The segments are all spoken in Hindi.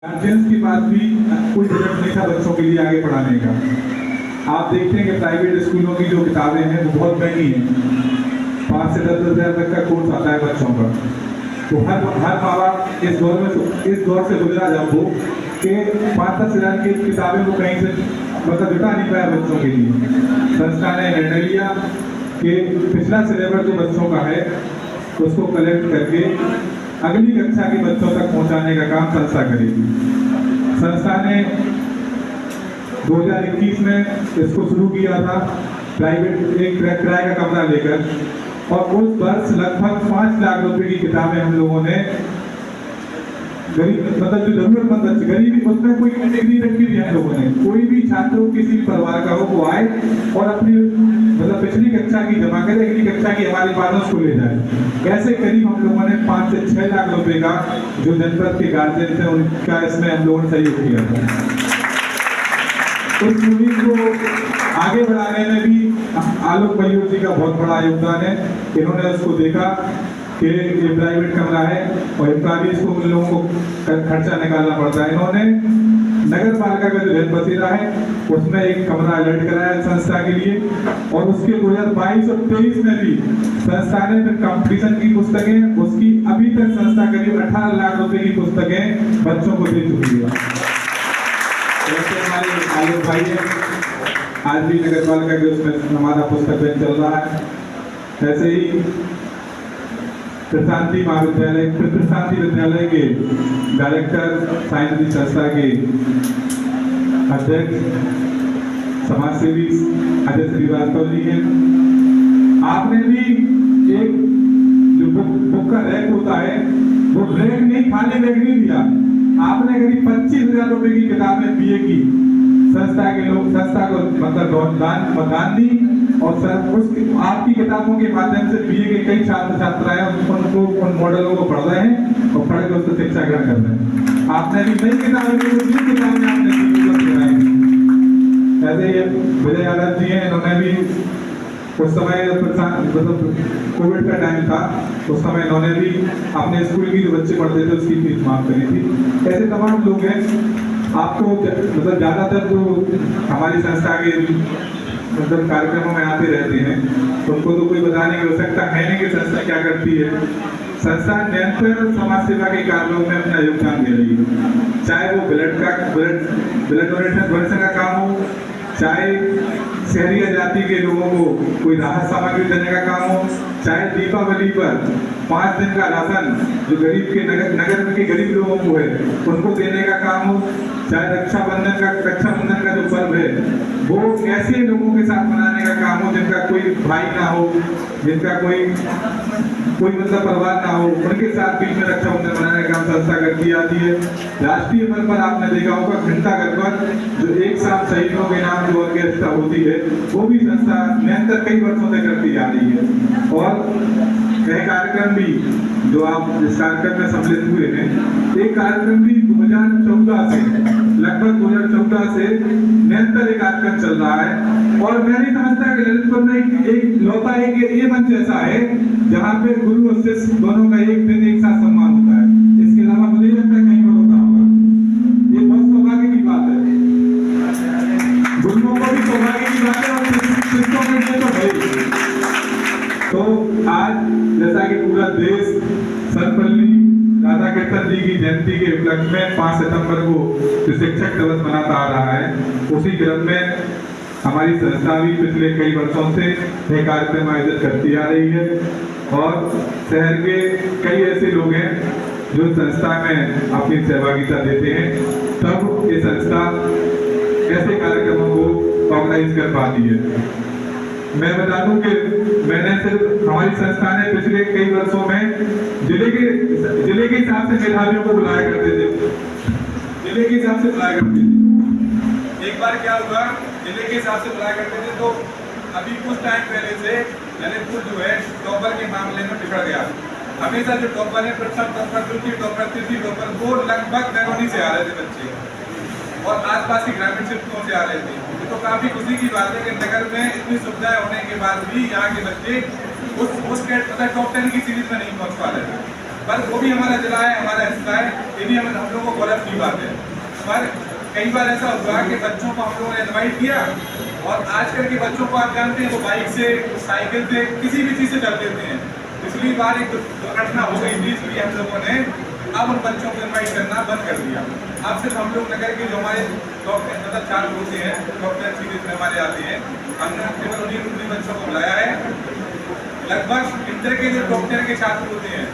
गार्जियंस की बात भी कोई बजट नहीं था बच्चों के लिए आगे पढ़ाने का। आप देखते हैं कि प्राइवेट स्कूलों की जो किताबें हैं वो बहुत महंगी हैं। 5 से 10 हज़ार तक का कोर्स आता है बच्चों का। तो हर माँ बाप इस दौर से गुजरा जब वो कि 5-10 हज़ार की किताबें वो कहीं से जुटा नहीं पाया बच्चों के लिए। संस्था ने निर्णय लिया कि पिछला सिलेबस जो बच्चों का है उसको कलेक्ट करके अगली कक्षा के बच्चों तक पहुंचाने का काम संस्था करेगी। संस्था ने 2021 में इसको शुरू किया था प्राइवेट एक किराए का कमरा लेकर, और उस वर्ष लगभग 5 लाख रुपए की किताबें हम लोगों ने गरीब जो जरूरतमंद बच्चे, गरीबी उसमें कोई कैटेगरी रखी थी हम लोगों ने, कोई भी छात्र किसी भी परिवार का हो वो आए और अपनी पिछली कक्षा की जमा करे, अगली कक्षा की हमारी बातों को ले जाए। ऐसे करीब हम लोगों ने 5 से 6 लाख रुपए का जो जनपद के गार्जियन थे उनका इसमें हम लोगों ने सहयोग किया था। उस मुहिम को आगे बढ़ाने में भी आलोक मयूर जी का बहुत बड़ा योगदान है। इन्होंने उसको देखा कि ये प्राइवेट कमरा है और इनका भी इसको उन लोगों को खर्चा निकालना पड़ता है। इन्होंने नगर पालिका का जो रेल बसेरा है उसमें एक कमरा अलर्ट कराया संस्था के लिए, और उसके 2022 और 2023 में भी संस्था ने फिर कंपटीशन की पुस्तकें, उसकी अभी तक संस्था करीब 18 लाख रुपए की पुस्तकें बच्चों को दे चुकी है। ऐसे हमारे आलोक भाई है, आज भी नगर पालिका के उसमें हमारा पुस्तक बैंक चल रहा है। ऐसे ही प्रशांति विद्यालय के डायरेक्टर, साइंस संस्था के अध्यक्ष, समाजसेवी अजय श्रीवास्तव जी हैं। आपने भी एक जो बुक का रैक होता है वो रैक नहीं, खाली रैक नहीं दिया, आपने करीब 25,000 रुपए की किताबें बीए की संस्था के लोग संस्था को दान दी, और उसकी आपकी किताबों के माध्यम से बीए के कई छात्र छात्राएं उनको उन मॉडलों को पढ़ रहे हैं और पढ़ कर उससे शिक्षा ग्रहण कर रहे हैं। आपने भी नई किताबें आपने ऐसे ही विजय यादव जी हैं, इन्होंने भी उस समय कोविड का टाइम था, उस समय इन्होंने भी अपने स्कूल की जो बच्चे पढ़ते थे उसकी फीस माफ करी थी। ऐसे तमाम लोग हैं। आपको ज्यादातर जो हमारी संस्था के कार्यक्रमों में आते रहते हैं उनको तो कोई बताने की आवश्यकता है नहीं कि संस्था क्या करती है। संस्था निरंतर समाज सेवा के कार्यों में अपना योगदान दे रही है, चाहे वो ब्लड डोनेशन का काम हो, चाहे शहरी जाति के लोगों को कोई राहत सामग्री देने का काम हो, चाहे दीपावली पर 5 दिन का राशन जो गरीब के नगर के गरीब लोगों को है उनको देने का काम हो, चाहे रक्षाबंधन का जो पर्व है वो ऐसे लोगों के साथ मनाने का काम हो जिनका कोई भाई ना हो, जिनका कोई परिवार ना हो, उनके साथ बीच में रक्षाबंधन मनाने का काम संस्था करती आती है। राष्ट्रीय स्तर पर आपने देखा होगा घंटाघर पर जो एक साथ शहीदों के नाम जो ऑर्केस्ट्रा होती है वो भी संस्था निरंतर कई वर्षों से करती आ रही है। और कई कार्यक्रम भी जो आप इस कार्यक्रम में सम्मिलित हुए हैं, एक कार्यक्रम भी 2014 से लगभग 2014 से निरंतर एक कार्यक्रम चल रहा है। और मैं नहीं समझता कि ललितपुर में एक लौता एक ये मंच ऐसा है जहाँ पे गुरु और शिष्य दोनों का एक दिन एक साथ सम्मान होता है। इसके अलावा मुझे लगता है कहीं पर होता होगा। ये बहुत सौभाग्य की बात है, गुरुओं को भी सौभाग्य की बात है और शिष्यों के लिए तो है। तो आज जैसा कि पूरा देश सर्वपल्ली राधाकृष्णन जी की जयंती के उपलक्ष्य में 5 सितंबर को जो शिक्षक दिवस मनाता आ रहा है, उसी क्रम में हमारी संस्था भी पिछले कई वर्षों से यह कार्यक्रम आयोजित करती आ रही है। और शहर के कई ऐसे लोग हैं जो संस्था में अपनी सहभागिता देते हैं, तब ये संस्था ऐसे कार्यक्रमों को ऑर्गेनाइज कर पाती है। मैं बता दूं कि मैंने सिर्फ हमारी संस्था ने पिछले कई वर्षों में जिले के हिसाब से मेधावियों को बुलाया करते थे, जिले के हिसाब से बुलाया करते थे। एक बार क्या हुआ, जिले के हिसाब से बुलाया करते थे तो अभी कुछ टाइम पहले से ललितपुर जो है टॉपर के मामले में बिगड़ गया। हमेशा जो टॉपर है प्रथम टॉपर, द्वितीय टॉपर, तृतीय टॉपर, वो लगभग नैरोनी से आ रहे थे बच्चे और आसपास की ग्रामीण क्षेत्रों से आ रहे थे। तो काफी खुशी की बात है कि नगर में इतनी सुविधाएं होने के बाद भी यहाँ के बच्चे उस टॉप 10 की सीरीज में नहीं पहुंच पा रहे थे। पर वो भी हमारा जिला है, हमारा हिस्सा है, ये भी हम लोगों को गौरव की बात है। पर कई बार ऐसा हुआ कि बच्चों को हम लोगों ने इन्वाइट किया और आजकल के बच्चों को आप जानते हैं वो बाइक से, साइकिल से, किसी भी चीज़ से चल देते हैं। पिछली बार एक दुर्घटना हो गई थी, इसलिए हम लोगों ने अब उन बच्चों को इन्वाइट करना बंद कर दिया। अब सिर्फ हम लोग नगर के जो हमारे डॉक्टर मतलब छात्र होते हैं, डॉक्टर सीरीज में हमारे आते हैं, हमने केवल उन्हीं बच्चों को बुलाया है। लगभग इंटर के जो डॉक्टर के छात्र होते हैं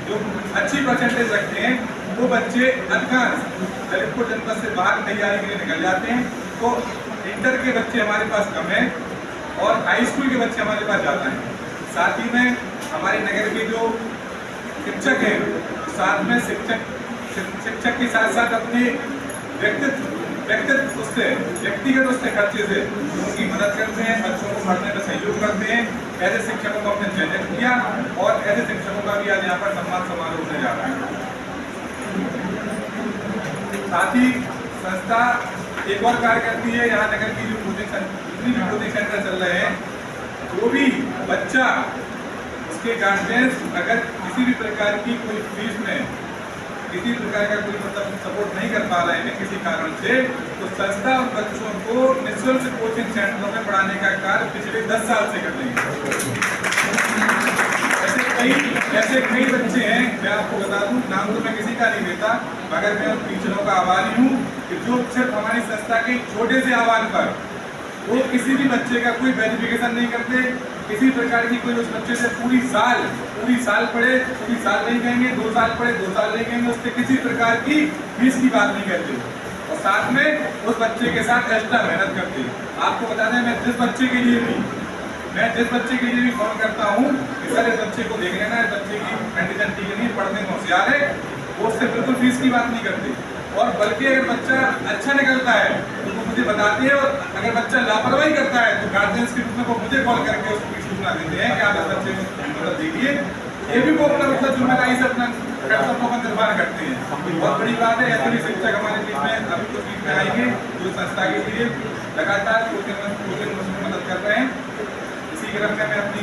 जो अच्छी परसेंटेज रखते हैं, वो बच्चे अधिकांश ललितपुर जनपद से बाहर तैयारी के लिए निकल जाते हैं। तो इंटर के बच्चे हमारे पास कम हैं और हाई स्कूल के बच्चे हमारे पास ज़्यादा हैं। साथ ही में हमारे नगर के जो शिक्षक हैं, साथ में शिक्षक के साथ साथ अपने व्यक्तिगत उससे खर्चे से उनकी मदद करते हैं, बच्चों को पढ़ने में सहयोग करते हैं। ऐसे शिक्षकों को हमने चयनित किया और ऐसे शिक्षकों का भी आज यहाँ पर सम्मान समारोह होने जा रहा है। साथ ही संस्था एक और कार्य करती है, यहाँ नगर की जो कोचिंग सेंटर चल रहे हैं, जो भी बच्चा उसके गार्जियंस अगर किसी भी प्रकार की कोई फीस में किसी प्रकार का कोई मतलब सपोर्ट नहीं कर पा रहे हैं किसी कारण से, तो संस्था उन बच्चों को निःशुल्क कोचिंग सेंटरों में पढ़ाने का कार्य पिछले 10 साल से कर रही है। ऐसे कई बच्चे हैं, मैं आपको बता दूं, नाम तो मैं किसी का नहीं लेता, मगर मैं उन टीचरों का आभारी हूँ कि जो सिर्फ हमारी संस्था के छोटे से आह्वान पर वो किसी भी बच्चे का कोई वेरिफिकेशन नहीं करते, किसी प्रकार की कोई उस बच्चे से पूरी साल पढ़े, पूरी साल नहीं कहेंगे, 2 साल पढ़े 2 साल नहीं कहेंगे, उससे किसी प्रकार की फीस की बात नहीं करते और साथ में उस बच्चे के साथ एक्स्ट्रा मेहनत करते। आपको बता दें, मैं जिस बच्चे के लिए भी फोन करता हूँ कि सर इस बच्चे को देख लेना, इस बच्चे की कंडीशन ठीक नहीं, पढ़ने में होशियार है, वो उससे बिल्कुल फीस की बात नहीं करते और बल्कि अगर बच्चा अच्छा निकलता है तो वो मुझे बताते हैं और अगर बच्चा लापरवाही करता है तो गार्जियंस के रूप में वो मुझे कॉल करके उसकी सूचना देते हैं कि आप इस बच्चे को मतलब देखिए। ये भी वो अपना मतलब जिम्मेदारी से अपना कर्तव्यों का निर्वाह करते हैं। बहुत बड़ी बात है, ऐसे भी शिक्षक हमारे बीच में अभी कुछ बीच में आएंगे जो संस्था के लिए लगातार कोचिंग में मदद कर रहे हैं। इसी क्रम में मैं अपनी